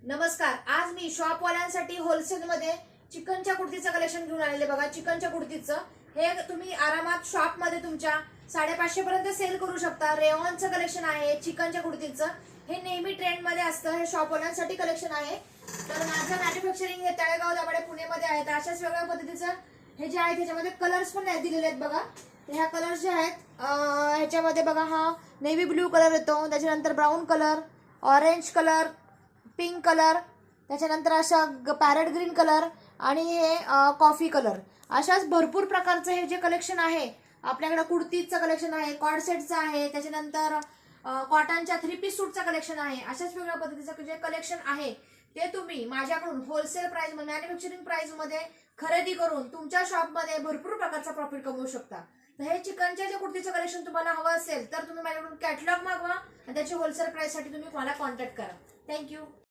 नमस्कार. आज मी शॉपवाल्यांसाठी होलसेलमध्ये चिकनच्या कुर्तीचं कलेक्शन घेऊन आलेले बघा. चिकनच्या कुर्तीचं हे तुम्ही आरामात शॉपमध्ये तुमच्या 550 पर्यंत सेल करू शकता. रेऑनचं कलेक्शन आहे चिकनच्या कुर्तीचं. हे नेहमी ट्रेंडमध्ये असतं. हे शॉपवाल्यांसाठी कलेक्शन आहे. तर माझं मॅन्युफॅक्चरिंग हे तळेगाव दाभाडे पुणेमध्ये आहे. तर अशाच वेगळ्या पद्धतीचं हे जे आहे त्याच्यामध्ये कलर्स पण दिलेले आहेत बघा. ह्या कलर्स जे आहेत ह्याच्यामध्ये बघा, हा नेव्ही ब्ल्यू कलर येतो, त्याच्यानंतर brown colour, orange colour, pink colour, त्याच्यानंतर अशा पॅरेट ग्रीन कलर आणि हे कॉफी कलर. अशाच भरपूर प्रकारचं हे जे कलेक्शन आहे आपल्याकडे. कुर्तीचं कलेक्शन आहे, कॉर्ड सेटचं आहे, त्याच्यानंतर कॉटनच्या 3 पीस सूटचं कलेक्शन आहे. अशाच वेगळ्या पद्धतीचं जे कलेक्शन आहे ते तुम्ही माझ्याकडून होलसेल प्राइस मध्ये, मॅन्युफॅक्चरिंग प्राइस मध्ये खरेदी करून तुमच्या शॉपमध्ये भरपूर प्रकारचा प्रॉफिट कमवू शकता. तर हे चिकनच्या जे कुर्तीचं कलेक्शन तुम्हाला हवं असेल तर तुम्ही माझ्याकडून कॅटलॉग मागवा आणि त्याची होलसेल प्राइस साठी तुम्ही मला कॉन्टॅक्ट करा. थँक्यू.